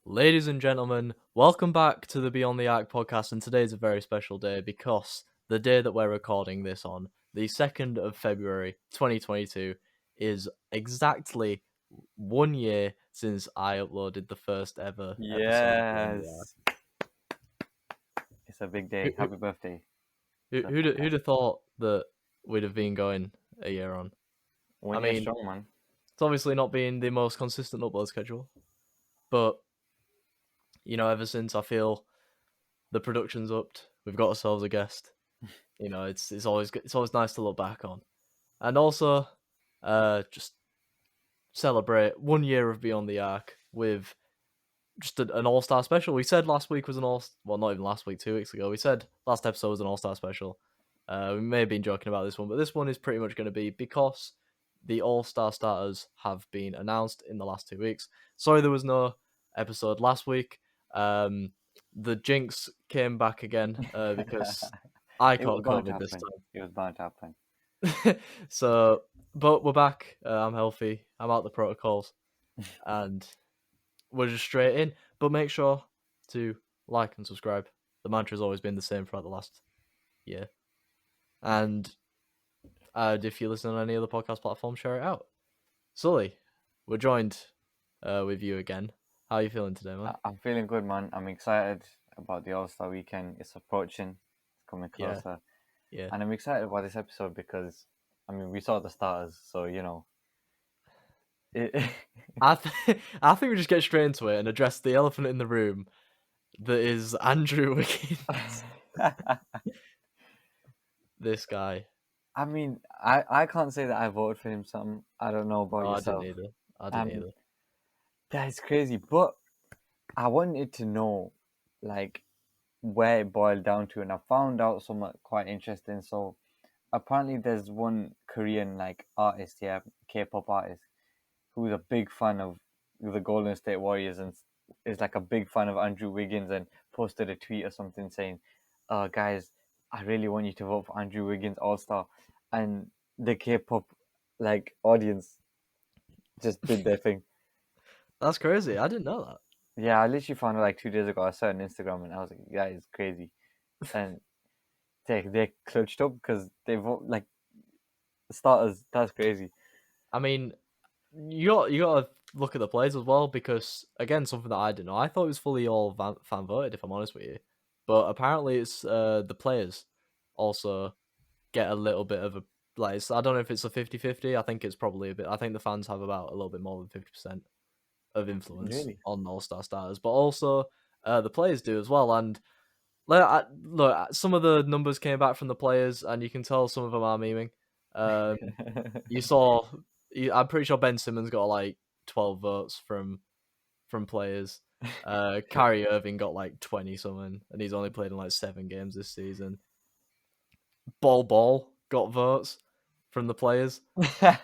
Ladies and gentlemen, welcome back to the Beyond the Arc podcast, and today is a very special day because the day that we're recording this on, the 2nd of February 2022, is exactly 1 year since I uploaded the first ever episode of Beyond the Arc. Yes. It's a big Who, day. who, Happy birthday who, to the who'd, podcast. who'd have thought that we'd have been going a year on? I 1 year mean, strong, man. it's obviously not been the most consistent upload schedule, but, ever since I feel the production's upped, we've got ourselves a guest. It's always nice to look back on, and also, just celebrate 1 year of Beyond the Arc with just an all-star special. We said last week was not even last week, 2 weeks ago. We said last episode was an all-star special. We may have been joking about this one, but this one is pretty much going to be because the all-star starters have been announced in the last 2 weeks. Sorry, there was no episode last week. The jinx came back again because I It was caught bound to COVID this happen. time. It was bound to happen. So, but we're back. I'm healthy. I'm out the protocols, and we're just straight in. But make sure to like and subscribe. The mantra's always been the same throughout the last year. And if you listen on any other podcast platform, share it out. Sully, we're joined with you again. How are you feeling today, man? I'm feeling good, man. I'm excited about the All Star weekend. It's approaching, it's coming Yeah, closer. yeah. And I'm excited about this episode because, we saw the starters, so, It, I think we just get straight into it and address the elephant in the room that is Andrew Wiggins. This guy. I can't say that I voted for him, Sam. I don't know about Oh, I didn't yourself. either. I didn't Um, either. that is crazy, but I wanted to know, like, where it boiled down to, and I found out something quite interesting. So apparently, there's one Korean artist, yeah, K-pop artist, who's a big fan of the Golden State Warriors and is like a big fan of Andrew Wiggins, and posted a tweet or something saying, guys, I really want you to vote for Andrew Wiggins All Star," and the K-pop audience just did their thing. That's crazy. I didn't know that. Yeah, I literally found it like 2 days ago. I saw it on Instagram and I was like, that is crazy. And they clutched up because they vote like starters. That's crazy. I mean, you got to look at the players as well because again, something that I didn't know. I thought it was fully all fan voted. If I'm honest with you, but apparently it's the players also get a little bit of a I don't know if it's a 50-50. I think it's probably a bit. I think the fans have about a little bit more than 50% of influence Really? on all-star starters, but also the players do as well. And look, some of the numbers came back from the players, and you can tell some of them are memeing. You saw, I'm pretty sure Ben Simmons got like 12 votes from players. Kyrie Irving got like 20 something, and he's only played in like 7 games this season. Ball got votes from the players. They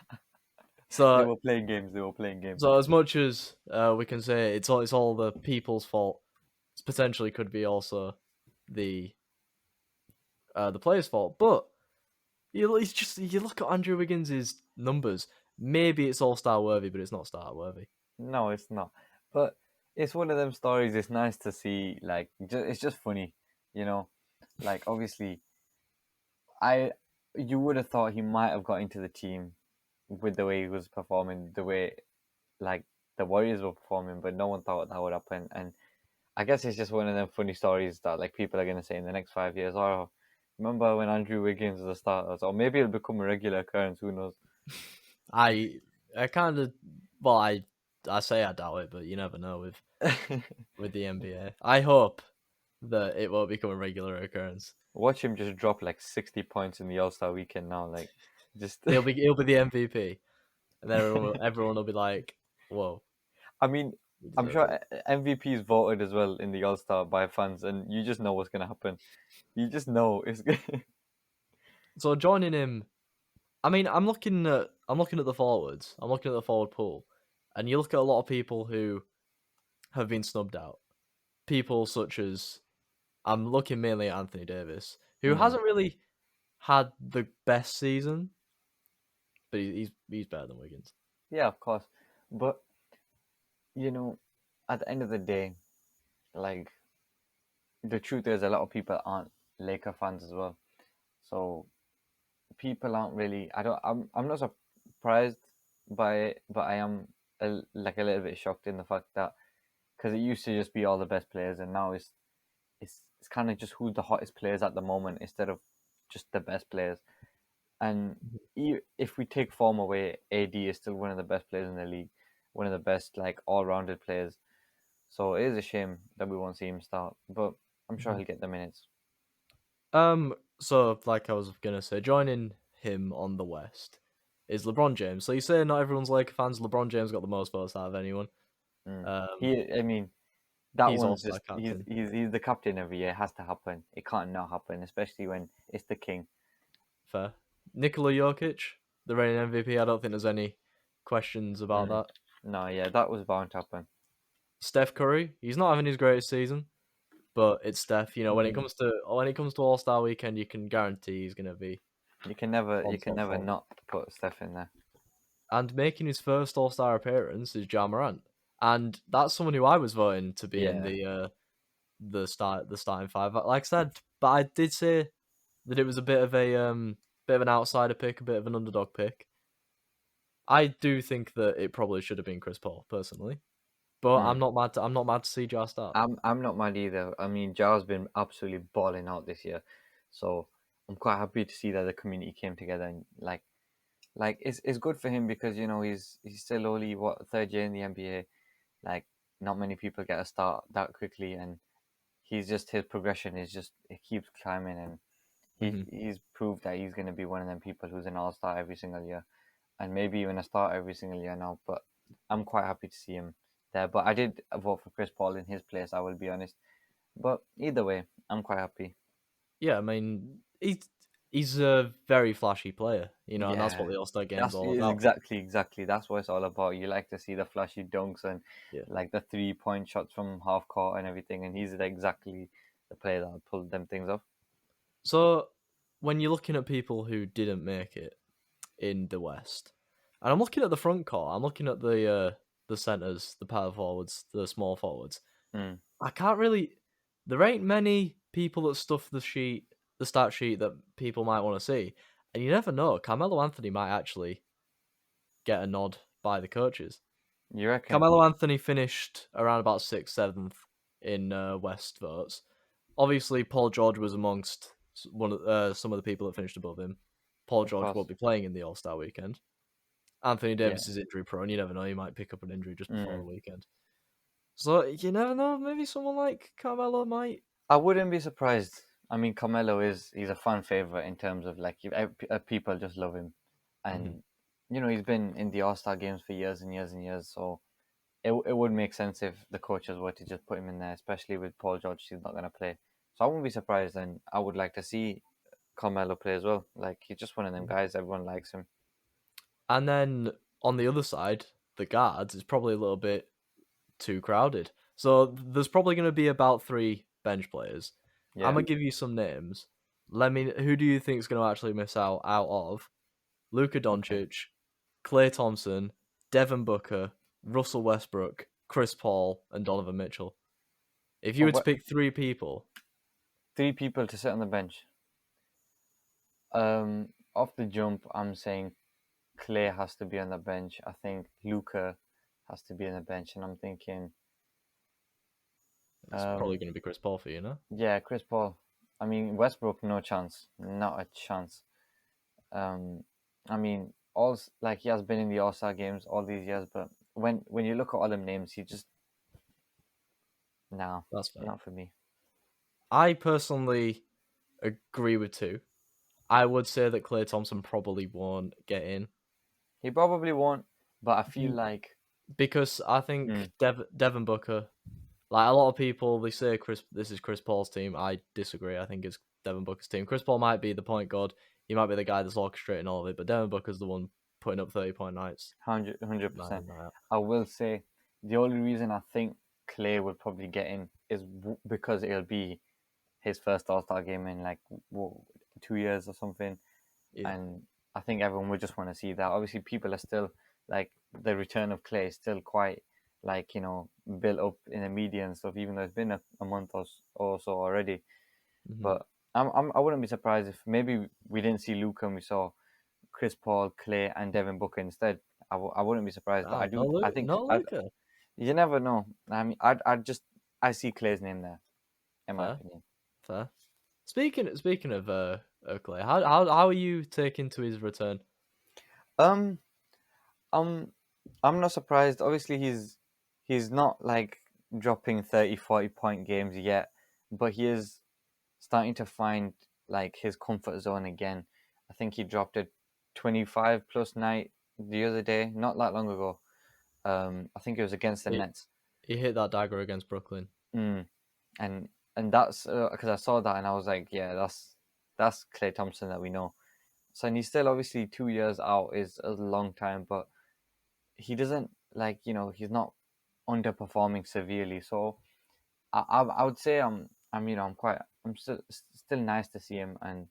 So were playing games. They were playing games. so as much as we can say it's all the people's fault, it potentially could be also the players' fault. But you look at Andrew Wiggins' numbers. Maybe it's all star worthy, but it's not star worthy. No, it's not. But it's one of them stories. It's nice to see. It's just funny, you know. Obviously, I you would have thought he might have got into the team with the way he was performing, the way like the Warriors were performing, but no one thought that would happen. And I guess it's just one of them funny stories that people are gonna say in the next 5 years. Oh, remember when Andrew Wiggins was a starter? Or maybe it'll become a regular occurrence. Who knows? I kind of I say I doubt it, but you never know with the NBA. I hope that it won't become a regular occurrence. Watch him just drop like 60 points in the All Star weekend now. Just He'll be the MVP, and everyone will be like, "Whoa, I mean, he I'm deserves sure it." MVP is voted as well in the All Star by fans, and you just know what's gonna happen. You just know it's. So joining him, I mean, I'm looking at the forwards. I'm looking at the forward pool, and you look at a lot of people who have been snubbed out. People such as I'm looking mainly at Anthony Davis, who Hmm. hasn't really had the best season, but he's better than Wiggins. Yeah, of course, but you know. at the end of the day, like the truth is, a lot of people aren't Laker fans as well. So people aren't really. I don't. I'm not surprised by it, but I am like a little bit shocked in the fact that because it used to just be all the best players, and now it's kind of just who's the hottest players at the moment instead of just the best players. And if we take form away, AD is still one of the best players in the league, one of the best like all-rounded players. So it is a shame that we won't see him start, but I'm sure Mhm. he'll get the minutes. So like I was gonna say, joining him on the West is LeBron James. So you say not everyone's Laker fans. LeBron James got the most votes out of anyone. Mm. Um, I mean, that he's one's also just our captain. he's the captain every year. It has to happen. It can't not happen, especially when it's the king. Fair. Nikola Jokic, the reigning MVP. I don't think there's any questions about Mm. that. No, yeah, that was bound to happen. Steph Curry, he's not having his greatest season, but it's Steph. You know, Mm. when it comes to All Star Weekend, you can guarantee he's gonna be You on can top never form. not put Steph in there. And making his first All Star appearance is Ja Morant, and that's someone who I was voting to be in Yeah, the starting five. Like I said, but I did say that it was a bit of an outsider pick, a bit of an underdog pick. I do think that it probably should have been Chris Paul personally, but mm. I'm not mad to see Ja start. I'm not mad either. I mean, Ja's been absolutely balling out this year, so I'm quite happy to see that the community came together and it's good for him because he's still only what third year in the NBA. Like not many people get a start that quickly, and he's just his progression is just it keeps climbing, and Hmm. he's proved that he's going to be one of them people who's an all star every single year, and maybe even a start every single year now. But I'm quite happy to see him there. But I did vote for Chris Paul in his place. I will be honest. But either way, I'm quite happy. Yeah, I mean he's a very flashy player, you know, and that's what Yeah, the All Star Game's that's all is about. exactly that's what it's all about. You like to see the flashy dunks and Yeah. like the 3 point shots from half court and everything, and he's exactly the player that pulled them things off. So when you're looking at people who didn't make it in the West, and I'm looking at the front court, I'm looking at the centers, the power forwards, the small forwards. Mm. I can't really. There ain't many people that stuff the stat sheet that people might want to see, and you never know. Carmelo Anthony might actually get a nod by the coaches. You reckon? Carmelo Anthony finished around about sixth, seventh in West votes. Obviously, Paul George was amongst some of the people that finished above him. Paul Of George course. won't be playing in the All Star weekend. Anthony Yeah. Davis is injury prone. You never know; he might pick up an injury just before the Mm. weekend. So you never know. Maybe someone like Carmelo might. I wouldn't be surprised. I mean, Carmelo he's a fan favorite in terms of like people just love him, Mhm. and he's been in the All Star games for years and years and years. So it would make sense if the coaches were to just put him in there, especially with Paul George. He's not going to play, so I wouldn't be surprised. And I would like to see Carmelo play as well. Like he's just one of them guys. Everyone likes him. And then on the other side, the guards is probably a little bit too crowded. So there's probably going to be about three bench players. I'm Yeah. gonna give you some names. Let me. Who do you think is going to actually miss out of Luka Okay. Doncic, Klay Thompson, Devin Booker, Russell Westbrook, Chris Paul, and Donovan Mitchell? If you Oh, were to but pick three people, 3 people to sit on the bench. Off the jump, I'm saying Clay has to be on the bench. I think Luca has to be on the bench, and I'm thinking, it's um, probably going to be Chris Paul for you, no? yeah, Chris Paul. I mean, Westbrook, no chance, not a chance. Um, I mean, like he has been in the All Star games all these years, but when you look at all them names, he just no, That's fair. not for me. I personally agree with two. I would say that Klay Thompson probably won't get in He probably won't, but I feel like, because I think mm, Devin Booker. Like a lot of people, they say this is Chris Paul's team. I disagree. I think it's Devin Booker's team. Chris Paul might be the point guard. He might be the guy that's orchestrating all of it, but Devin Booker's the one putting up 30-point nights, 100%. night in, night out. I will say the only reason I think Clay will probably get in is because it'll be his first All Star game in like 2 years or something, Yeah. and I think everyone would just want to see that. Obviously, people are still like the return of Clay is still quite like built up in the media and stuff, even though it's been a month or so already. Hmm. But I wouldn't be surprised if maybe we didn't see Luka and we saw Chris Paul, Clay, and Devin Booker instead. I wouldn't be surprised, but Ah, no, I think no Luca. you never know. I mean, I see Clay's name there, in my Fair, opinion. fair. Speaking of Clay, how are you taking to his return? Um, I'm I'm not surprised. Obviously, he's not like dropping 30, 40 point games yet, but he is starting to find like his comfort zone again. I think he dropped a 25 plus night the other day, not that long ago. I think it was against the He, Nets. he hit that dagger against Brooklyn. Mm. And that's because I saw that and I was like, yeah, that's Klay Thompson that we know. So and he's still obviously 2 years out is a long time, but he doesn't like he's not underperforming severely. So I would say I'm still nice to see him, and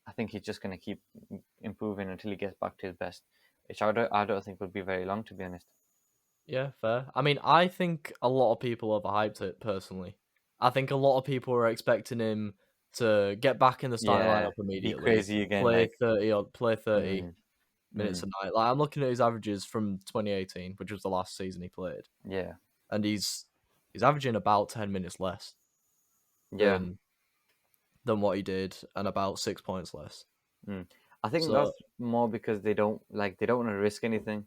I think he's just gonna keep improving until he gets back to his best, which I don't think would be very long, to be honest. Yeah, fair. I mean, I think a lot of people overhyped it personally. I think a lot of people were expecting him to get back in the starting Yeah, lineup be immediately, crazy again, like play 30 mm, minutes mm, a night. Like I'm looking at his averages from 2018, which was the last season he played, yeah, and he's averaging about 10 minutes less yeah. than what he did, and about 6 points less. Mm. I think So, that's more because they don't want to risk anything at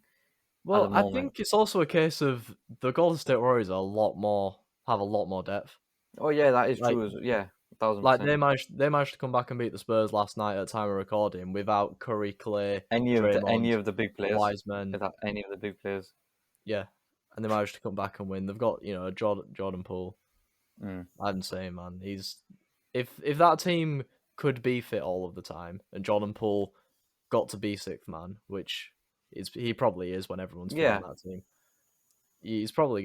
the well, I moment. think it's also a case of the Golden State Warriors have a lot more depth. Oh yeah, that is Like true. Yeah, thousand Like percent. they managed to come back and beat the Spurs last night at time of recording without Curry, Clay, Any Draymond, of the big players, Wiseman, without any of the big players. yeah, and they managed to come back and win. They've got Jordan Poole. Mm. I'm saying, man, he's if that team could be fit all of the time, and Jordan Poole got to be sixth man, which he probably is when everyone's fit on Yeah, that team. He's probably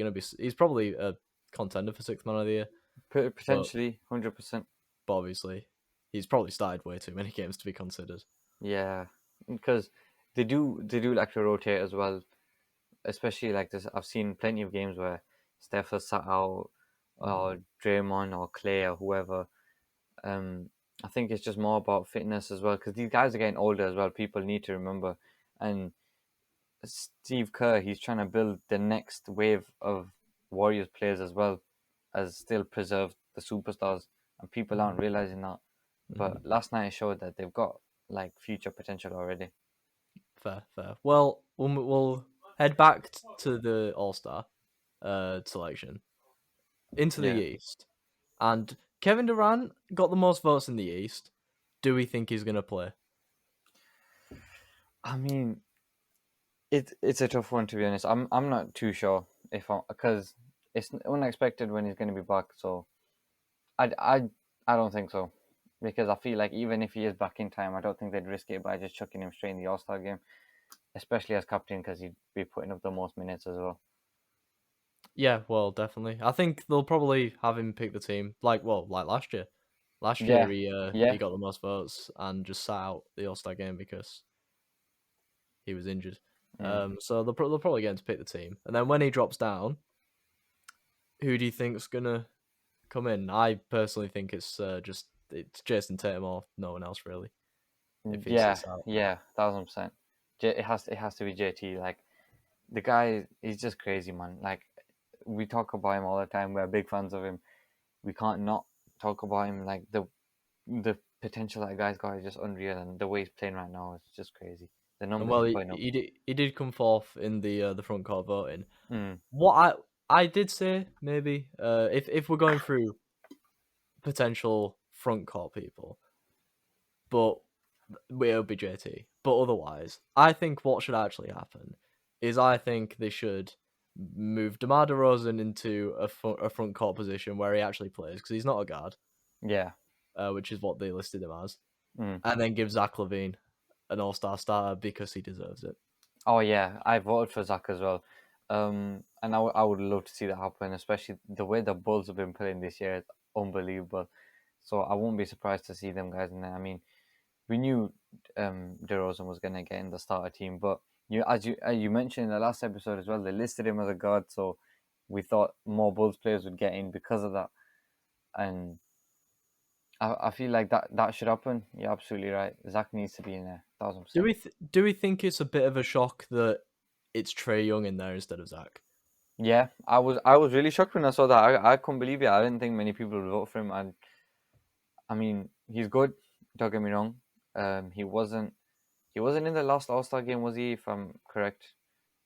a contender for sixth man of the year, but potentially 100%. obviously he's probably started way too many games to be considered. Yeah, because they do like to rotate as well, especially like this. I've seen plenty of games where Steph has sat out, or Draymond or Clay or whoever. Um, I think it's just more about fitness as well because these guys are getting older as well. People need to remember, and Steve Kerr, he's trying to build the next wave of Warriors players as well as still preserve the superstars, and people aren't realizing that. Mhm. But last night showed that they've got like future potential already. Fair, fair. Well, we'll head back to the All Star selection into the Yeah, East, and Kevin Durant got the most votes in the East. Do we think he's gonna play? I mean it's a tough one, to be honest. I'm not too sure if because it's unexpected when he's going to be back. So I I I don't think so because I feel like even if he is back in time, I don't think they'd risk it by just chucking him straight in the All Star game, especially as captain because he'd be putting up the most minutes as well. Yeah, well, definitely. I think they'll probably have him pick the team, like last year. Last year Yeah, he yeah, got the most votes and just sat out the All Star game because he was injured. mm. So they'll probably get him to pick the team, and then when he drops down, who do you think's gonna come in? I personally think it's Jason Tatum or no one else really. If he Yeah, sits out, yeah, 1,000%. It has to be JT. Like the guy, he's just crazy, man. Like we talk about him all the time. We're big fans of him. We can't not talk about him. Like the potential that guy's got is just unreal, and the way he's playing right now is just crazy. The and numbers well, he's putting up. he did come fourth in the front court voting. Mm. What I did say maybe if we're going through potential front court people, but it'll be JT. But otherwise, I think what should actually happen is I think they should move DeMar DeRozan into a front court position where he actually plays because he's not a guard, Yeah. which is what they listed him as, Mm. and then give Zach LaVine an All Star starter because he deserves it. Oh yeah, I voted for Zach as well. And I would love to see that happen, especially the way the Bulls have been playing this year is unbelievable. So I won't be surprised to see them guys in there. I mean, we knew DeRozan was going to get in the starter team, but you as you mentioned in the last episode as well, they listed him as a guard, so we thought more Bulls players would get in because of that, and I feel like that should happen. You're absolutely right. Zach needs to be in there, 1000%. Do we think it's a bit of a shock that it's Trae Young in there instead of Zach? Yeah, I was really shocked when I saw that. I couldn't believe it. I didn't think many people would vote for him. And I mean, he's good. Don't get me wrong. He wasn't in the last All Star game, was he? If I'm correct.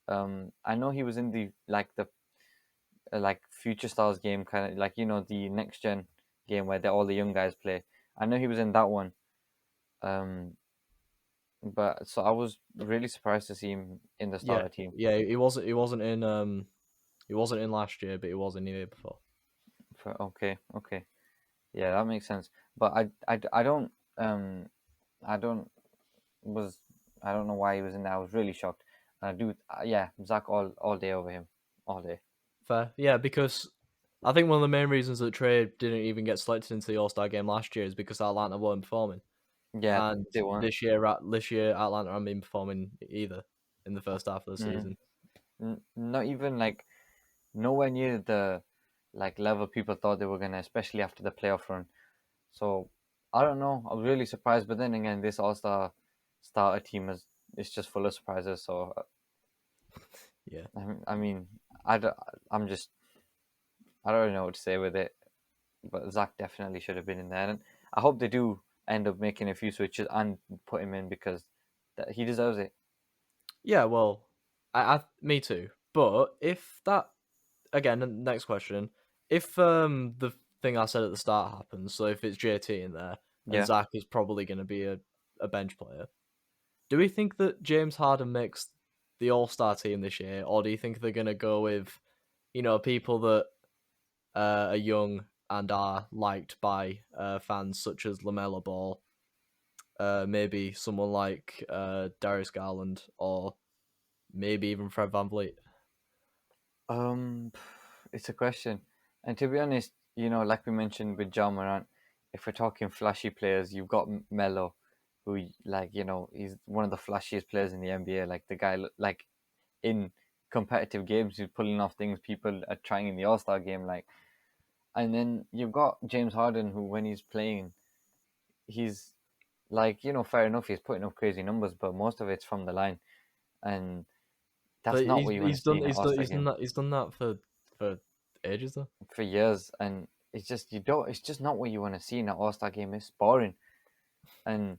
I know he was in the Future Stars game, kind of like the next gen game where all the young guys play. I know he was in that one. Um, but so I was really surprised to see him in the Yeah, starter team. yeah. He wasn't in last year, but he was in the year before. Okay, okay, yeah, that makes sense. But I don't I don't was I don't know why he was in there. I was really shocked. I do yeah, Zach all day over him, all day. Fair, yeah, because I think one of the main reasons that Trae didn't even get selected into the All Star game last year is because Atlanta weren't performing, Yeah, and they weren't. this year Atlanta haven't been performing either in the first half of the Mm. season. Not even like nowhere near the level people thought they were gonna, especially after the playoff run. So I don't know. I was really surprised, but then again, this All Star starter team is it's just full of surprises. So Yeah. I mean, I don't, I'm just I don't know what to say with it. But Zach definitely should have been in there, and I hope they do end up making a few switches and put him in because he deserves it. Yeah, well, me too. But if that again, next question, if the thing I said at the start happens, so if it's JT in there and Yeah. Zach is probably going to be a bench player, do we think that James Harden makes the All Star team this year, or do you think they're going to go with, people that are young and are liked by fans such as Lamelo Ball, maybe someone like Darius Garland, or maybe even Fred VanVleet? Um, it's a question, and to be honest, like we mentioned with John Morant, if we're talking flashy players, you've got Melo, who he's one of the flashiest players in the NBA. Like the guy, like in competitive games, he's pulling off things people are trying in the All Star game. And then you've got James Harden, who when he's playing, he's fair enough, he's putting up crazy numbers, but most of it's from the line, and that's But not he's what you want he's to see done in an he's All done Star he's done game that he's done that for ages though. for years, and it's just you don't. It's just not what you want to see in an All Star game. It's boring, and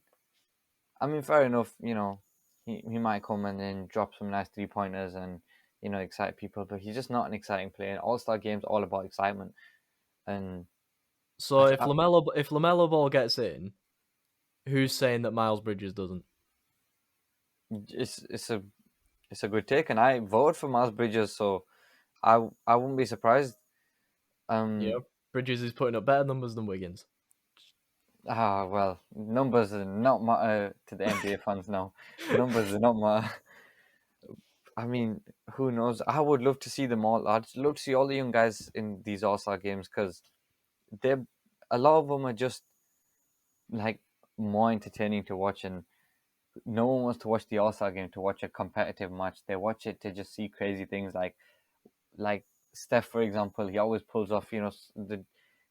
I mean, fair enough. He might come and then drop some nice 3 pointers and excite people, but he's just not an exciting player. All Star games all about excitement, and So if Lamelo Ball gets in, who's saying that Miles Bridges doesn't? it's a good take, and I voted for Miles Bridges, so I wouldn't be surprised. Yeah, Um, Bridges is putting up better numbers than Wiggins. well, numbers are not matter to the NBA fans now. Numbers are not matter. I mean, who knows? I would love to see them all. I'd love to see all the young guys in these All Star games because they're a lot of them are just like more entertaining to watch, and no one wants to watch the All Star game to watch a competitive match. They watch it to just see crazy things like Steph, for example. He always pulls off the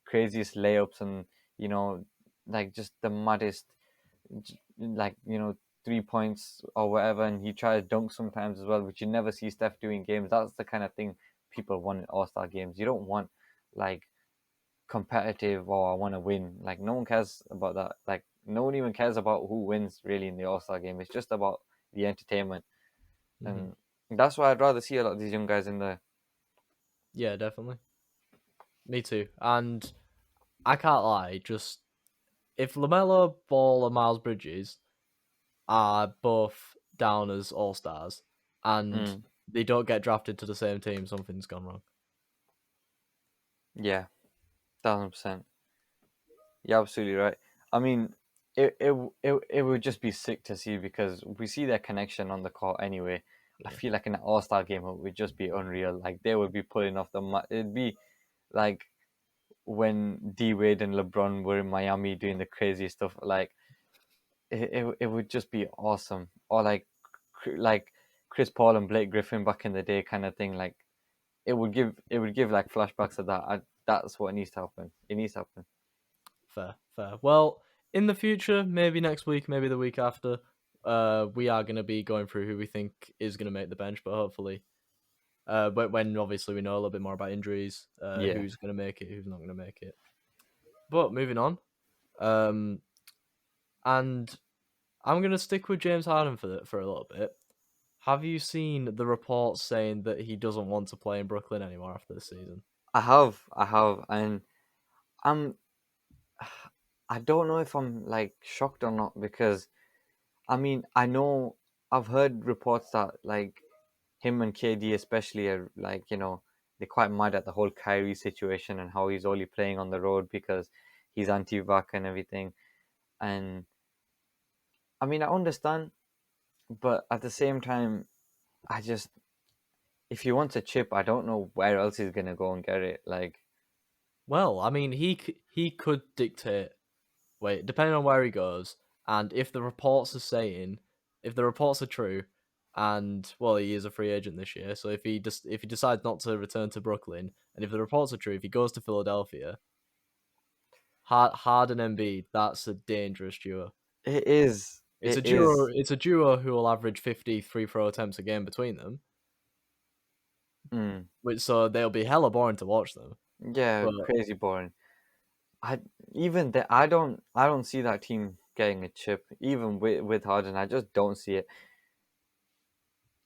craziest layups and you know just the maddest like 3 points or whatever, and he tries to dunk sometimes as well, which you never see Steph doing games. That's the kind of thing people want in All Star games. You don't want like competitive or I want to win. Like no one cares about that. Like no one even cares about who wins really in the All Star game. It's just about the entertainment, Hmm. and that's why I'd rather see a lot of these young guys in there. Yeah, definitely. Me too. And I can't lie. Just if Lamelo Ball and Miles Bridges are both down as All Stars, and Mm, they don't get drafted to the same team, something's gone wrong. yeah, 1000%. You're absolutely right. I mean, it would just be sick to see because we see their connection on the court anyway. I Yeah. feel like an All Star game it would just be unreal. Like they would be pulling off it'd be like when D Wade and LeBron were in Miami doing the crazy stuff. Like it would just be awesome. Or like Chris Paul and Blake Griffin back in the day, kind of thing. Like it would give like flashbacks of that. That's what needs to happen. It needs to happen. Fair, fair. Well, in the future, maybe next week, maybe the week after, we are going to be going through who we think is going to make the bench, but hopefully, but when obviously we know a little bit more about injuries, Yeah, who's going to make it, who's not going to make it. But moving on, um, and I'm going to stick with James Harden for a little bit. Have you seen the reports saying that he doesn't want to play in Brooklyn anymore after this season? I have, and I'm. I don't know if I'm like shocked or not because I mean I know I've heard reports that like him and KD especially are like they're quite mad at the whole Kyrie situation and how he's only playing on the road because he's anti-vax and everything. And I mean I understand, but at the same time, I just if he wants a chip, I don't know where else he's gonna go and get it. Like, Well, I mean, he could dictate. Wait, depending on where he goes, and if the reports are saying, if the reports are true, and well, he is a free agent this year, so if he decides not to return to Brooklyn, and if the reports are true, if he goes to Philadelphia, Harden and Embiid, that's a dangerous duo. it is, It's a it duo. is. It's a duo who will average 50 free throw attempts a game between them, Mm, which so they'll be hella boring to watch them. yeah, But crazy boring. I even that I don't see that team getting a chip even with Harden. I just don't see it.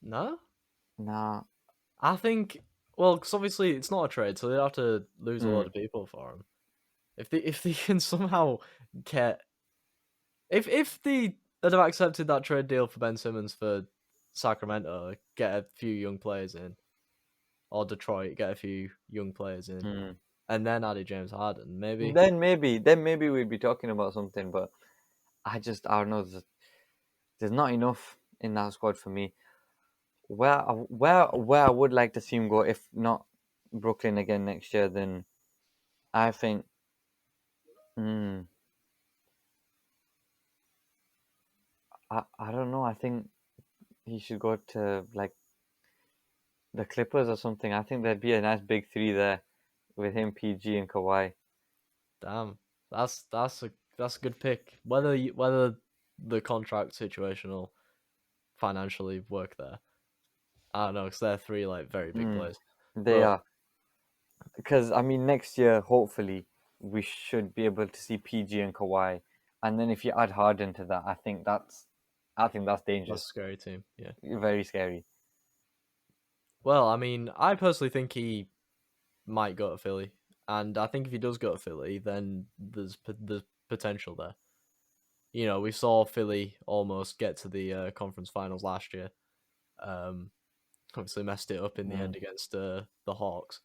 no, Nah. I think well, because obviously it's not a trade, so they have to lose a lot Mm, of people for him. If they can somehow get if they had have accepted that trade deal for Ben Simmons for Sacramento, get a few young players in, or Detroit, get a few young players in, mm. and then added James Harden, maybe. Then maybe we'd be talking about something. But I don't know. There's not enough in that squad for me. Where I would like to see him go, if not Brooklyn again next year, then I think. Mm, I don't know. I think he should go to like the Clippers or something. I think there'd be a nice big three there with him, PG, and Kawhi. Damn, that's a good pick. Whether the contract situation will financially work there, I don't know, because they're three like very big Mm, players. they But are because I mean next year hopefully we should be able to see PG and Kawhi, and then if you add Harden to that, I think that's that's a dangerous, scary team. Yeah. very scary. Well, I mean, I personally think he might go to Philly, and I think if he does go to Philly, then there's potential there. You know, we saw Philly almost get to the conference finals last year. Um, Obviously messed it up in the Mm, end against the Hawks.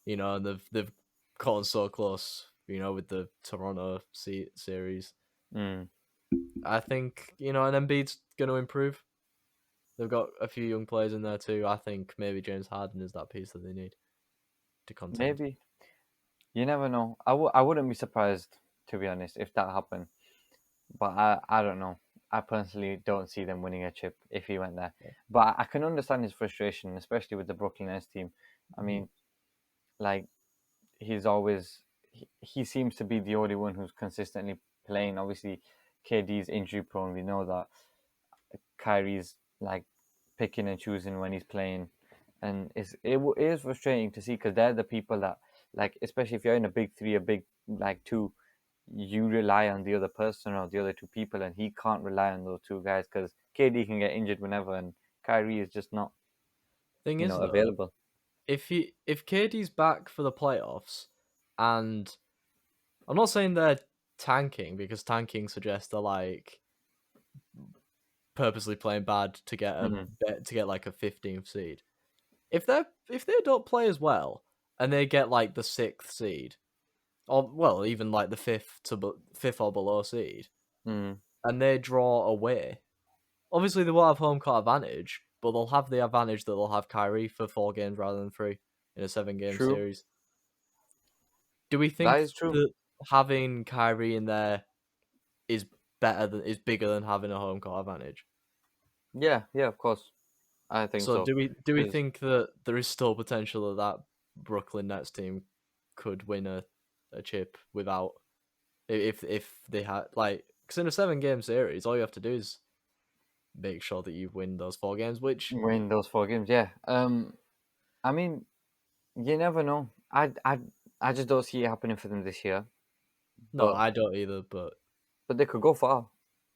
You know, and they've gotten so close. You know, with the Toronto series. mm. I think and Embiid's going to improve. They've got a few young players in there too. I think maybe James Harden is that piece that they need to contend. Maybe you never know. I wouldn't be surprised to be honest if that happened, but I don't know. I personally don't see them winning a chip if he went there, Yeah. but I can understand his frustration, especially with the Brooklyn Nets team. I Mhm. mean, like he's always he seems to be the only one who's consistently playing. Obviously, KD's injury prone. We know that Kyrie's like picking and choosing when he's playing, and it is frustrating to see because they're the people that like, especially if you're in a big three, a big like two, you rely on the other person or the other two people, and he can't rely on those two guys because KD can get injured whenever, and Kyrie is just not Thing is though, available. if KD's back for the playoffs, and I'm not saying they're tanking because tanking suggests they're like purposely playing bad to get Mm, like a 15th seed. If they don't play as well and they get like the sixth seed, or well even like the fifth or below seed, mm, and they draw away, obviously they will have home court advantage, but they'll have the advantage that they'll have Kyrie for 4 games rather than 3 in a 7 game true, series. Do we that think is true. that having Kyrie in there is bigger than having a home court advantage? Yeah, yeah, of course. I think So so. do we 'Cause think that there is still potential that Brooklyn Nets team could win a chip without if they had like because in a 7 game series all you have to do is make sure that you win those 4 games. Which win those 4 games, yeah. I mean, you never know. I just don't see it happening for them this year. no, But I don't either. But they could go far,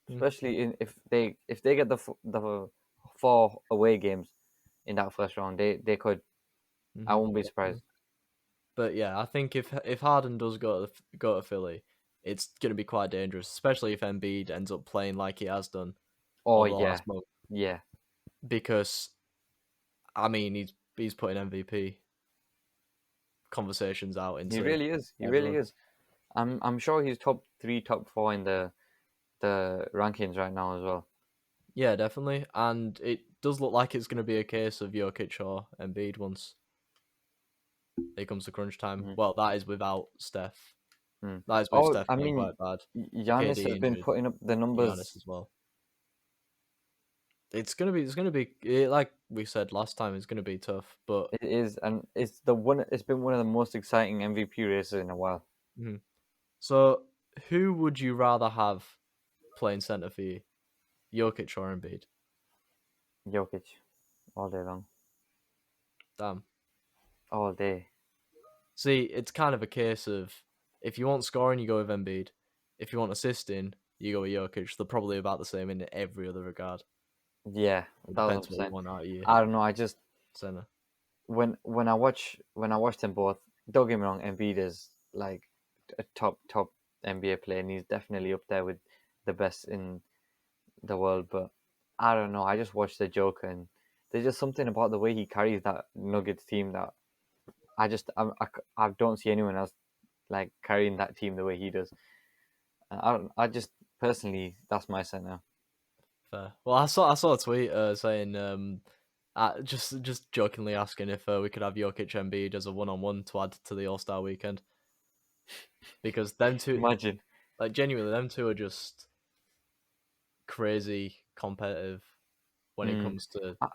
mm, especially if they get the 4 away games in that first round. They could. I mhm, won't be definitely. surprised. But yeah, I think if Harden does go to Philly, it's going to be quite dangerous, especially if Embiid ends up playing like he has done Oh over the yeah, last month. yeah. Because I mean, he's putting MVP conversations out He into really is. He really everyone. is. I'm sure he's top 3, top 4 in the rankings right now as well. Yeah, definitely. And it does look like it's going to be a case of Jokic or Embiid once it comes to crunch time. Mhm. Well, that is without Steph. Mm. That is with Oh, Steph I playing mean, quite bad. Giannis KD has been injured, putting up the Giannis numbers. as well. Like we said last time, it's gonna be tough. But It is, and it's the one. It's been one of the most exciting MVP races in a while. mhm. So who would you rather have playing center for you, Jokic or Embiid? Jokic, all day long, Damn. all day. See, it's kind of a case of if you want scoring, you go with Embiid. If you want assisting, you go with Jokic. They're probably about the same in every other regard. Yeah, It thousand depends what you percent. want out of your I don't know. I just center. when I watch them both. Don't get me wrong. Embiid is like a top NBA player, and he's definitely up there with the best in the world. But I don't know. I just watched the Joker, and there's just something about the way he carries that Nuggets team that I don't see anyone else like carrying that team the way he does. I just personally, that's my center. Fair. Well, I saw a tweet saying just jokingly asking if we could have Jokic Embiid as a 1-on-1 to add to the All Star weekend because them two, Imagine. like genuinely, them two are just crazy competitive when it Mm. comes to I,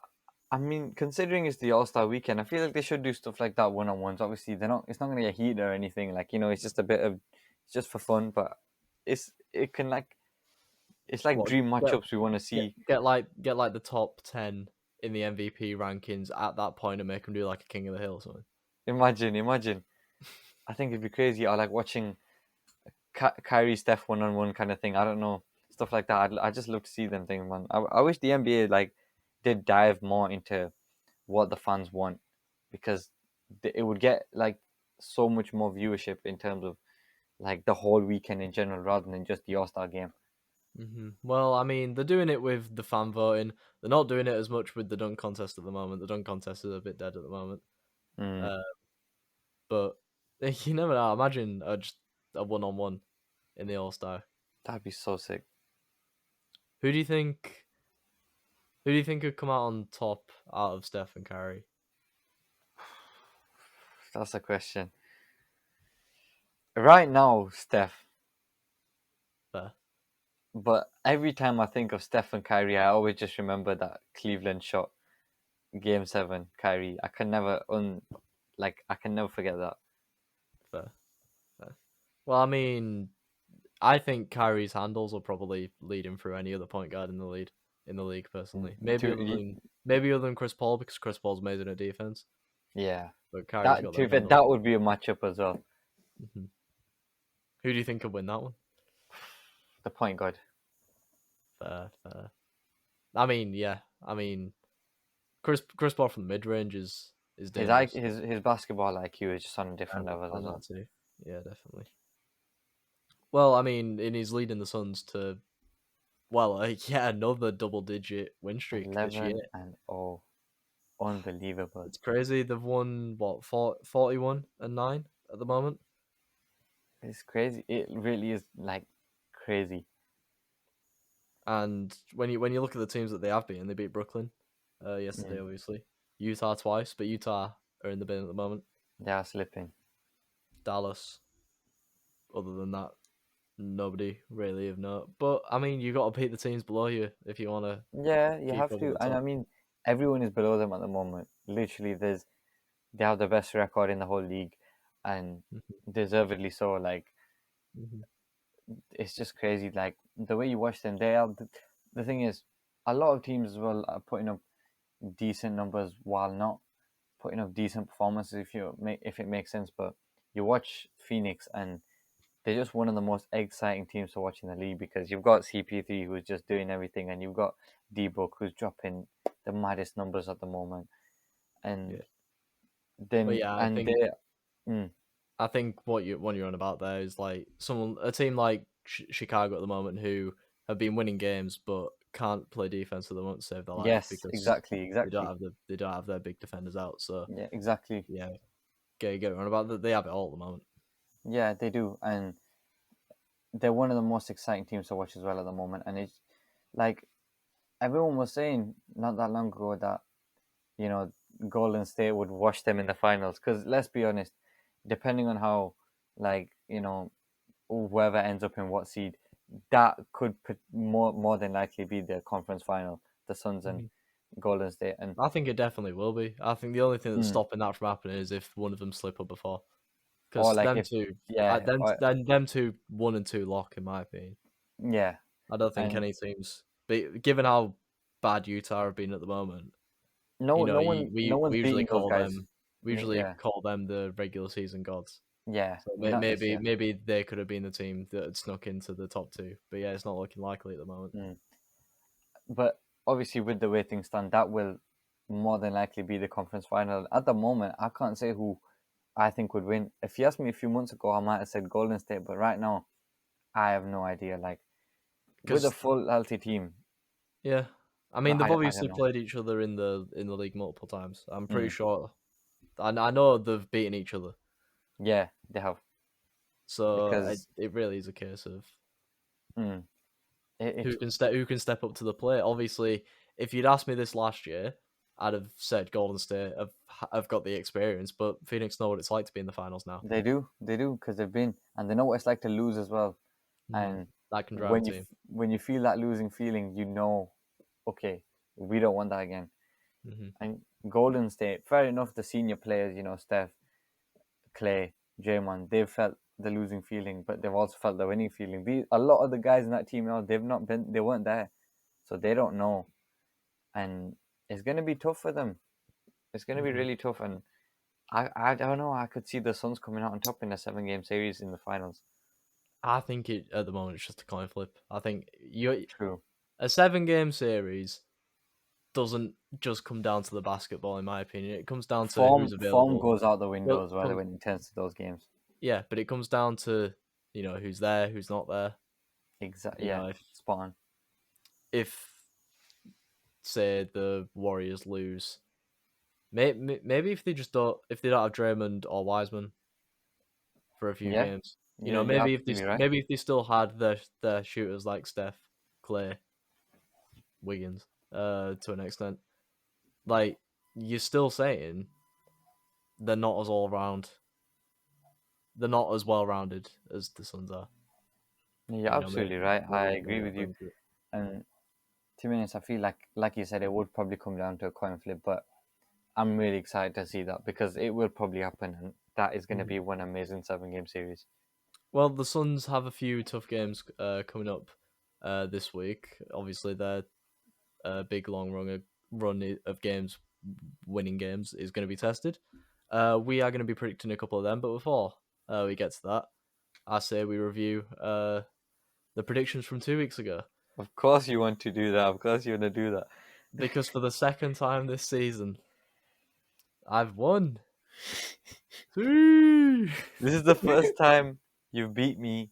I mean, considering it's the All Star weekend, I feel like they should do stuff like that one on ones. Obviously, they're not. It's not going to get heated or anything. Like it's just a bit of, it's just for fun. But it can like it's like what dream get matchups we want to get see. get like the top 10 in the MVP rankings at that point and make them do like a King of the Hill or something. Imagine. I think it'd be crazy. Or like watching Kyrie Steph one on one kind of thing. I don't know, stuff like that. I just love to see them things, man. I wish the NBA like did dive more into what the fans want because it would get like so much more viewership in terms of like the whole weekend in general rather than just the All Star game. Well, I mean, they're doing it with the fan voting. They're not doing it as much with the dunk contest at the moment. The dunk contest is a bit dead at the moment. Mm, Uh, but you never know. Imagine just a 1-on-1 in the All Star. that'd be so sick. Who do you think? Who do you think could come out on top out of Steph and Curry? That's a question. Right now, Steph. Fair. But every time I think of Steph and Kyrie, I always just remember that Cleveland shot, Game 7, Kyrie. I can never forget that. Fair. Fair. Well, I mean, I think Kyrie's handles will probably lead him through any other point guard in the league. Personally, maybe other than Chris Paul because Chris Paul's amazing at defense, Yeah, but Kyrie's that got to be them fair, handles. that would be a matchup as well. hmm Who do you think could win that one? The point guard. Fair. Fair. I mean, yeah. I mean, Chris Paul from the mid range is dangerous, His basketball IQ is just on a different level as and well. that too. Yeah, definitely. Well, I mean, and he's leading the Suns to yeah, another double digit win streak this year. 11-0, unbelievable. It's crazy. They've won what 41-9 at the moment. It's crazy. It really is like crazy. And when you look at the teams that they have beaten, they beat Brooklyn yesterday, Mm, obviously. Utah twice, but Utah are in the bin at the moment. they are slipping. Dallas. Other than that, nobody really of note. But I mean, you got to beat the teams below you if you want to Yeah, you keep have up at to, the and I top. mean, everyone is below them at the moment. Literally, they have the best record in the whole league, and Mhm, deservedly so. Like, mhm. it's just crazy. Like the way you watch them, they are. The thing is, a lot of teams as well are putting up decent numbers while not putting up decent performances. If it makes sense, but you watch Phoenix and they're just one of the most exciting teams to watch in the league because you've got CP3 who's just doing everything, and you've got D-Book who's dropping the maddest numbers at the moment, and Yeah, but then yeah, and they, mm, I think what you're on about there is like a team like Chicago at the moment who have been winning games but can't play defense at the moment to save their life yes, because exactly, they don't have their big defenders out. So yeah, exactly, yeah, get it on about that. They have it all at the moment. yeah, they do, and they're one of the most exciting teams to watch as well at the moment, and it's like everyone was saying not that long ago that you know Golden State would wash them in the finals because let's be honest, depending on how like whoever ends up in what seed, that could more than likely be the conference final, the Suns and Mhm. Golden State, and I think it definitely will be. I think the only thing that's mm, stopping that from happening is if one of them slip up before, or because like them if two, yeah, or, them two, 1 and 2 lock in my opinion. yeah, I don't think and any teams, but given how bad Utah have been at the moment, no no one's we usually beating those call guys. them Yeah, the regular season gods. yeah, So not this year. maybe they could have been the team that had snuck into the top two, but yeah, it's not looking likely at the moment. Mm. But obviously, with the way things stand, that will more than likely be the conference final. At the moment, I can't say who I think would win. If you asked me a few months ago, I might have said Golden State, but right now, I have no idea. Like with a Because full healthy team, yeah, I mean they've I don't obviously know. played each other in the league multiple times. I'm pretty Mm. sure. I know they've beaten each other, Yeah, they have so because it really is a case of mm, it's who can step up to the plate. Obviously, if you'd asked me this last year, I'd have said Golden State have got the experience, but Phoenix know what it's like to be in the finals now. they do because they've been and they know what it's like to lose as well. Hmm. And That can drive a team. when you feel that losing feeling, okay, we don't want that again. Hmm. And Golden State, fair enough, the senior players, Steph, Clay, Draymond, they've felt the losing feeling, but they've also felt the winning feeling. A lot of the guys in that team now, they weren't there, so they don't know, and it's going to be tough for them. It's going to be Hmm. really tough, and I don't know. I could see the Suns coming out on top in a 7 game series in the finals. I think it at the moment it's just a coin flip. I think True. a 7 game series doesn't just come down to the basketball, in my opinion. It comes down to who's Form available. goes out the Well, window as well when it turns to those games. yeah, but it comes down to who's there, who's not there. Exactly. You Yeah. know, Spot on. if say the Warriors lose, maybe if they don't have Draymond or Wiseman for a few Yeah. games, You're absolutely right. maybe if they still had their shooters like Steph, Clay, Wiggins, to an extent, like you're still saying they're not as all round, they're not as well rounded as the Suns are. You're absolutely right. I Maybe agree that with you. brings it. And to be honest, I feel like you said, it would probably come down to a coin flip, but I'm really excited to see that because it will probably happen, and that is going to Mhm. be one amazing 7 game series. Well, the Suns have a few tough games coming up this week. Obviously, their big long run of games, winning games, is going to be tested. We are going to be predicting a couple of them, but before we get to that, I say we review the predictions from 2 weeks ago. Of course, you want to do that. Of course, you want to do that. Because for the second time this season, I've won. Whee! This is the first time you've beat me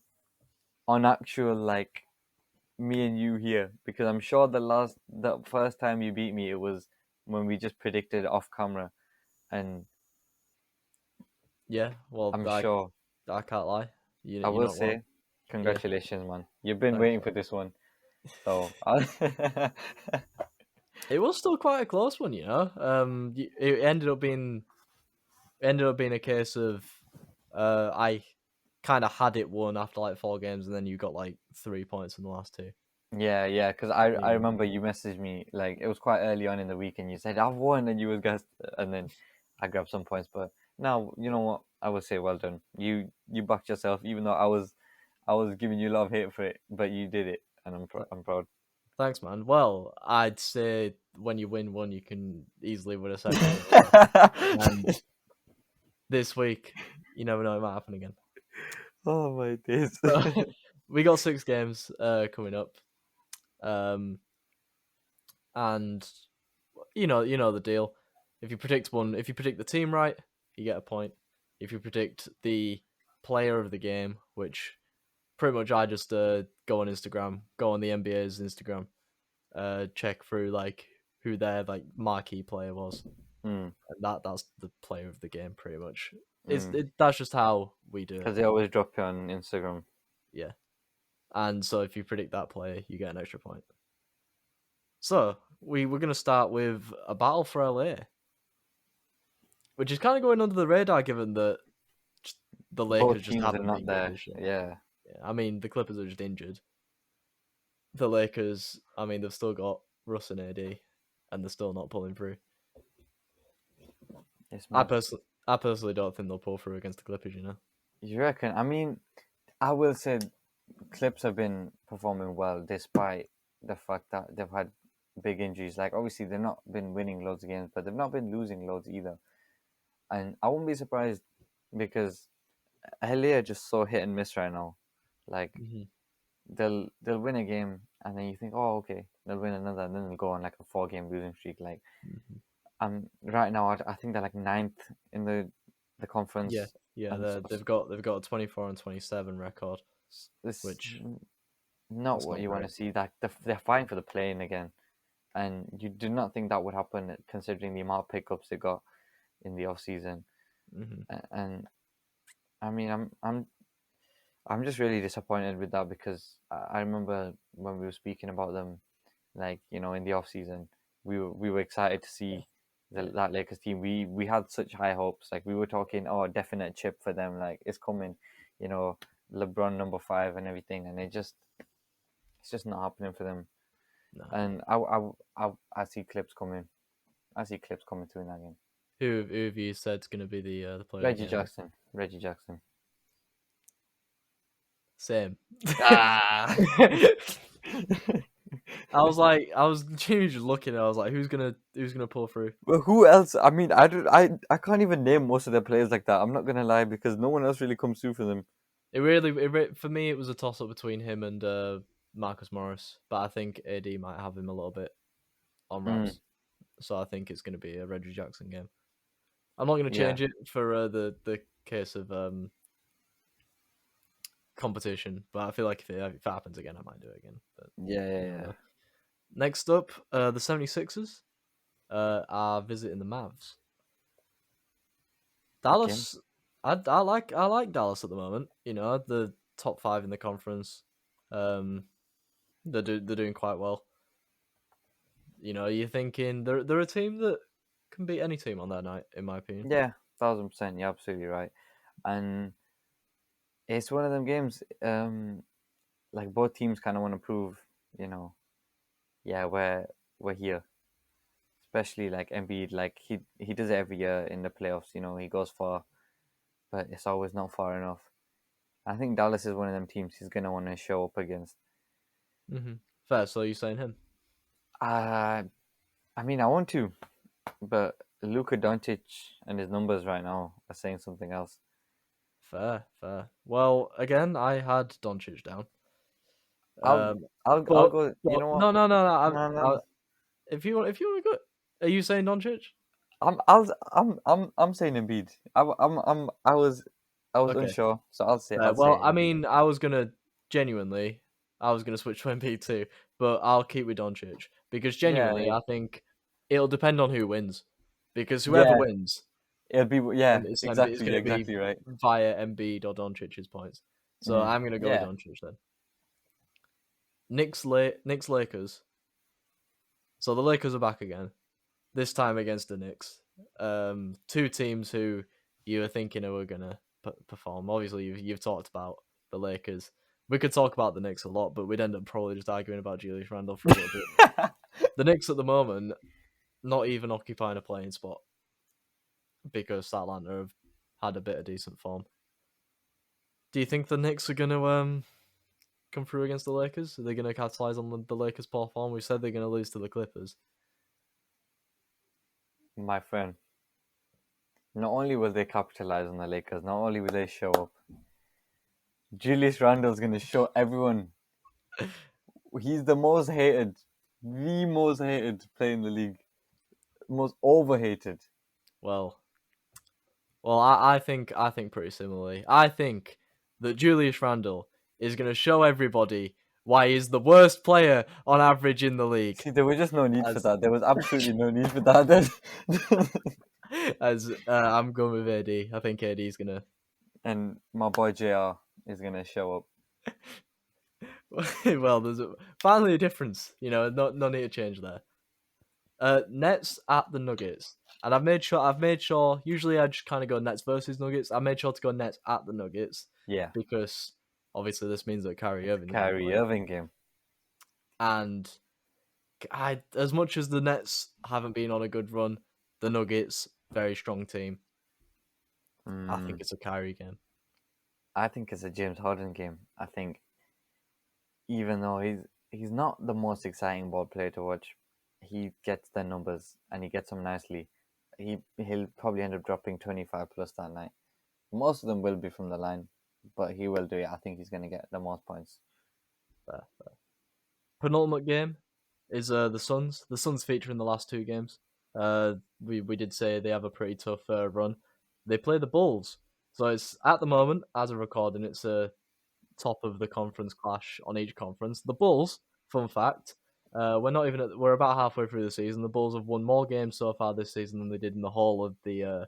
on actual like me and you here because I'm sure the first time you beat me it was when we just predicted off camera, and Yeah, well, I'm sure I can't lie. I You're will not wrong. say Yeah, congratulations, man. You've been thanks. waiting for this one, so I'll It was still quite a close one, you know. It ended up being a case of I kind of had it won after like 4 games, and then you got like 3 points in the last two. Yeah, because I Yeah. remember you messaged me like it was quite early on in the week, and you said I've won, and you was guessed, and then I grabbed some points. But now you know what I would say, well done. You backed yourself, even though I was giving you a lot of hate for it, but you did it, and I'm proud. Thanks, man. Well, I'd say when you win one, you can easily win a second one. And this week, you never know, it might happen again. Oh my days. So, we got 6 games coming up. And you know the deal. If you predict the team right, you get a point. If you predict the player of the game, which pretty much I just go on Instagram, go on the NBA's Instagram, check through like who their like marquee player was, Mm, and that's the player of the game pretty much. mm. That's just how we do it. Because they always drop it on Instagram. Yeah, and so if you predict that player, you get an extra point. So we're gonna start with a battle for LA, which is kind of going under the radar given that the Both Lakers just teams are haven't not been good there. this year. Yeah. Yeah, I mean, the Clippers are just injured. The Lakers, I mean, they've still got Russ and AD, and they're still not pulling through. It's I mad. personally, I personally don't think they'll pull through against the Clippers. You reckon? I mean, I will say Clips have been performing well despite the fact that they've had big injuries. Like obviously they've not been winning loads of games, but they've not been losing loads either. And I won't be surprised because LA are just so hit and miss right now. Like Hmm. they'll win a game and then you think, oh okay, they'll win another, and then they'll go on like a 4 game losing streak. Like Hmm. right now I think they're like ninth in the Yeah, conference, yeah, and they've got a 24-27 record, this which not that's what not you want great. to see. That they're fighting for the play-in again, and you do not think that would happen considering the amount of pickups they got in the off season. Hmm. And I mean, I'm just really disappointed with that because I remember when we were speaking about them, like in the off season, we were excited to see Yeah. that Lakers team. We had such high hopes. Like we were talking, oh, definite chip for them. Like it's coming, you know, LeBron number 5 and everything, and it's just not happening for them. No. And I see Clips coming. I see Clips coming through in that game. Who have you said's going to be the player of the game? Reggie Jackson. Same. Ah. I was genuinely just looking. I was like, who's gonna pull through? But who else? I mean, I can't even name most of their players like that. I'm not gonna lie because no one else really comes through for them. For me, it was a toss up between him and Marcus Morris, but I think AD might have him a little bit on Mm, wraps. So I think it's going to be a Reggie Jackson game. I'm not going to yeah, change it for the case of competition, but I feel like if it happens again, I might do it again. But you never yeah. know. Next up, the 76ers are visiting the Mavs. Good game. Dallas, I like Dallas at the moment. The top 5 in the conference. Um, they're doing quite well. You're thinking they're a team that can beat any team on that night, in my opinion. Yeah, 1000%. You're absolutely right. And it's one of them games. Like both teams kind of want to prove, you know, yeah, we're here. Especially like Embiid, like he does it every year in the playoffs. He goes far, but it's always not far enough. I think Dallas is one of them teams he's gonna want to show up against. Hmm. Fair. So you saying him? Uh, I mean, I want to, but Luka Doncic and his numbers right now are saying something else. Fair, fair. Well, again, I had Doncic down. I'll Um, I'll but go. You know what? no, no, no, no. No, no. If you want to go, are you saying Doncic? I'm saying Embiid. I was Okay. unsure, so I'll say Well, I Embiid. mean, genuinely, I was gonna switch to MP too, but I'll keep with Doncic because Yeah, genuinely, I think it'll depend on who wins, because whoever yeah. wins, It'll be yeah. it's Exactly, you're gonna be exactly right. via Embiid or Doncic's points. So I'm gonna go with Yeah, Doncic then. Knicks Lakers. So the Lakers are back again. This time against the Knicks. Two teams who you were thinking were gonna perform. Obviously, you've talked about the Lakers, we could talk about the Knicks a lot, but we'd end up probably just arguing about Julius Randle for a little bit. The Knicks at the moment, not even occupying a playing spot because Atlanta have had a bit of decent form. Do you think the Knicks are going to come through against the Lakers? Are they going to capitalize on the Lakers' poor form? We said they're going to lose to the Clippers. My friend, not only will they capitalize on the Lakers, not only will they show up, Julius Randle's going to show everyone he's the most hated player in the league, most overhated. Well, I think pretty similarly. I think that Julius Randle is going to show everybody why he's the worst player on average in the league. See, there was just no need for that. There was absolutely no need for that. As I'm going with AD. I think AD is going to. And my boy JR is going to show up. Well, there's finally a difference. No need to change there. Nets at the Nuggets. And I've made sure. Usually, I just kind of go Nets versus Nuggets. I made sure to go Nets at the Nuggets. Yeah, because obviously this means that Kyrie Irving. Kyrie Irving game. And as much as the Nets haven't been on a good run, the Nuggets very strong team. I think it's a Kyrie game. I think it's a James Harden game. I think even though he's not the most exciting ball player to watch, he gets the numbers and he gets them nicely. He'll probably end up dropping 25 plus that night. Most of them will be from the line, but he will do it. I think he's going to get the most points. Fair. Penultimate game is the Suns. The Suns feature in the last two games. We did say they have a pretty tough run. They play the Bulls. So it's at the moment, as a recording, it's a top of the conference clash on each conference. The Bulls, fun fact, we're about halfway through the season. The Bulls have won more games so far this season than they did in the whole of the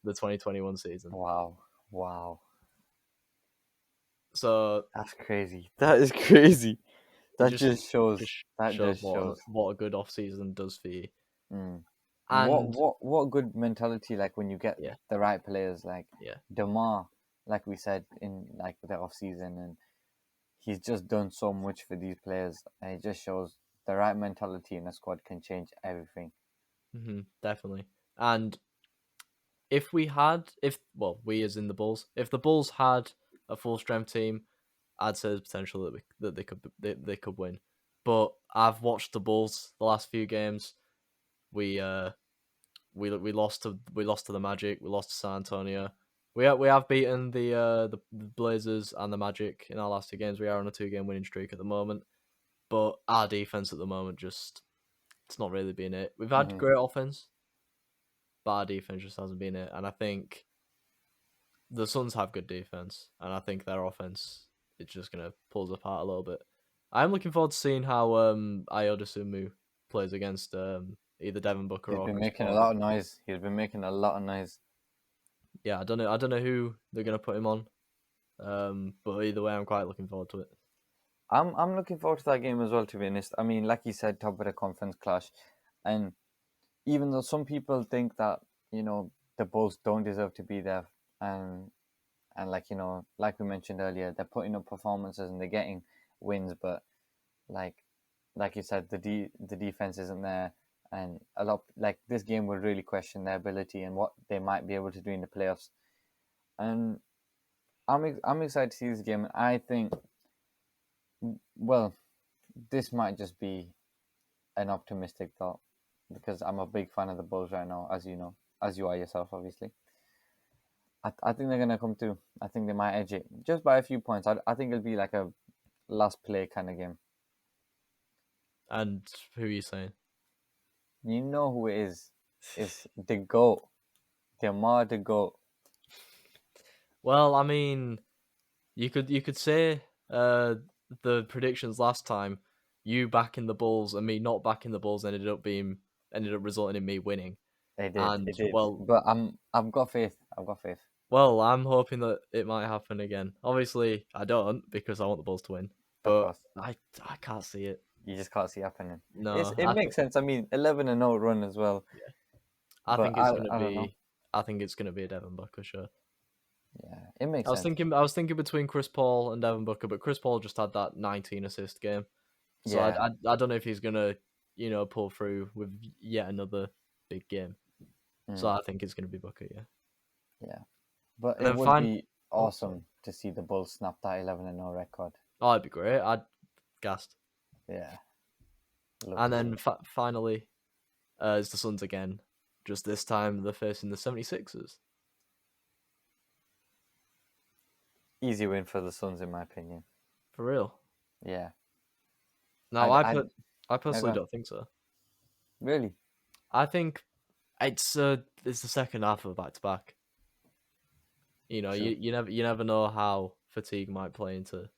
2021 season. Wow. So that's crazy. That is crazy. That just shows what a good off season does for you. And what good mentality, like when you get the right players, like DeMar, like we said in like the off season, and he's just done so much for these players, and it just shows the right mentality in a squad can change everything. Definitely. And we as in the Bulls, if the Bulls had a full strength team, I'd say there's potential that they could win. But I've watched the Bulls the last few games. We lost to the Magic. We lost to San Antonio. We have beaten the Blazers and the Magic in our last two games. We are on a 2-game winning streak at the moment. But our defense at the moment it's not really been it. We've had great offense, but our defense just hasn't been it. And I think the Suns have good defense, and I think their offense is just gonna pull us apart a little bit. I'm looking forward to seeing how Ayo Dosunmu plays against either Devin Booker or Chris Paul. Making a lot of noise. He's been making a lot of noise. Yeah, I don't know who they're gonna put him on, but either way, I'm quite looking forward to it. I'm looking forward to that game as well. To be honest, I mean, like you said, top of the conference clash, and even though some people think that the Bulls don't deserve to be there, and like like we mentioned earlier, they're putting up performances and they're getting wins, but like you said, the defense isn't there, and a lot like this game will really question their ability and what they might be able to do in the playoffs. And I'm excited to see this game. I think, well, this might just be an optimistic thought because I'm a big fan of the Bulls right now, as you know, as you are yourself, obviously. I think they're going to come through. I think they might edge it just by a few points. I think it'll be like a last play kind of game. And who are you saying? You know who it is. It's the GOAT. DeMar the GOAT. Well, I mean, you could say the predictions last time, you backing the Bulls and me not backing the Bulls ended up resulting in me winning. They did. Well, but I've got faith. Well, I'm hoping that it might happen again. Obviously, I don't because I want the Bulls to win. But I can't see it. You just can't see it happening. No, it makes sense. I mean, 11-0 run as well. Yeah, I think it's gonna be a Devin Booker show. Yeah, it makes I was sense. thinking between Chris Paul and Devin Booker, but Chris Paul just had that 19 assist game, so Yeah. I don't know if he's gonna pull through with yet another big game. So Mm, I think it's gonna be Booker, yeah. yeah. But And it then would fine. be Oh, sorry. awesome to see the Bulls snap that 11-0 record. Oh, it'd be great. I'd gassed. Yeah, love And to see then it. finally, it's the Suns again. Just this time they're facing the 76ers. Easy win for the Suns, in my opinion. For real. Yeah. Now I I yeah, go personally on. don't think so. Really? I think it's the second half of back to back. True. You never know how fatigue might play into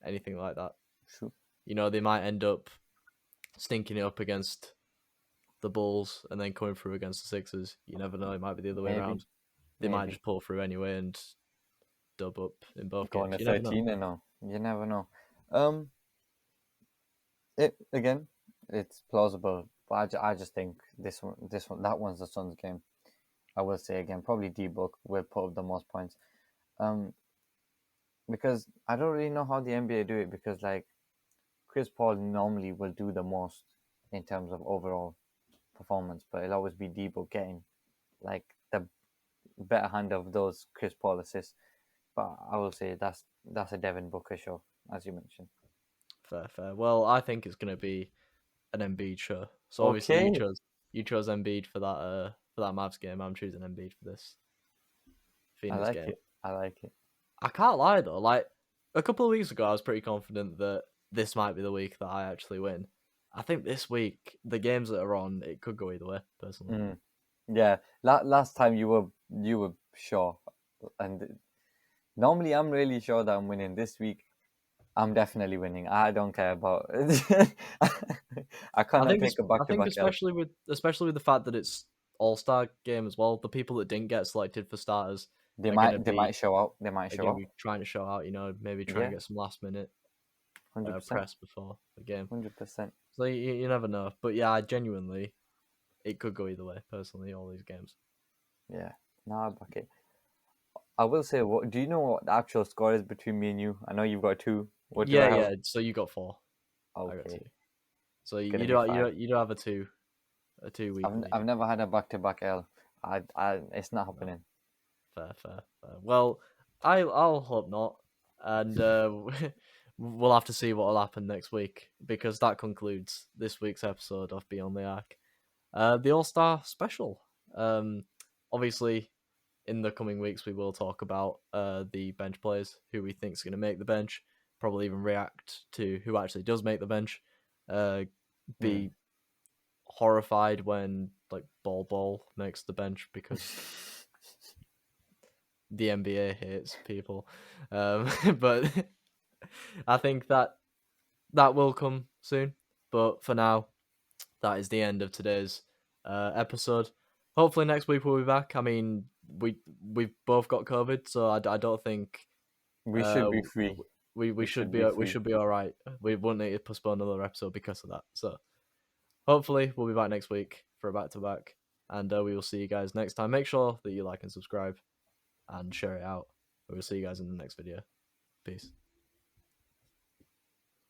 anything like that. True. They might end up stinking it up against the Bulls and then coming through against the Sixers. You never know. It might be the other way Maybe. around. They might Maybe. just pull through anyway and dub up in both Going games. to You never know. 13 and all. You never know. Um, it again, it's plausible, but I just think that one's the Suns game. I will say again, probably D-Book will put up the most points. Um, because I don't really know how the NBA do it because like Chris Paul normally will do the most in terms of overall performance, but it'll always be Debo getting like the better hand of those Chris Paul assists. But I will say that's a Devin Booker show, as you mentioned. Fair, fair. Well, I think it's gonna be an Embiid show. So obviously Okay, you chose Embiid for that Mavs game. I'm choosing Embiid for this I Phoenix like game. it. I like it. I can't lie though. Like a couple of weeks ago, I was pretty confident that this might be the week that I actually win. I think this week, the games that are on, it could go either way. Personally, Mm. Yeah, last time you were sure, and normally I'm really sure that I'm winning. This week I'm definitely winning. I don't care about. I cannot take a I back to think back L. especially with the fact that it's All Star game as well. The people that didn't get selected for starters They are gonna might be show out. They might are show gonna out. be trying to show out. Maybe trying Yeah, to get some last minute 100%, press before the game. 100%. So you never know. But yeah, genuinely, it could go either way. Personally, all these games. Yeah, no, I back it. I will say, what do you know what the actual score is between me and you? I know you've got two. What do Yeah, I have? yeah. So you got four. I got Okay, two. So gonna be five. you do have a 2 week I've lead. never had a back to back L. It's not No, happening. fair, fair, fair. Well, I'll hope not, and we'll have to see what will happen next week because that concludes this week's episode of Beyond the Arc, the All Star special. Um, Obviously, in the coming weeks, we will talk about the bench players who we think is going to make the bench. Probably even react to who actually does make the bench. Uh, Hmm. be horrified when like Ball makes the bench because the NBA hates people. But I think that will come soon. But for now, that is the end of today's episode. Hopefully next week we'll be back. I mean, we've both got COVID, so I don't think We should uh, be free. we We should should be be we free. should be all right. We wouldn't need to postpone another episode because of that. So hopefully we'll be back next week for a back to back, and we will see you guys next time. Make sure that you like and subscribe and share it out. We will see you guys in the next video. Peace.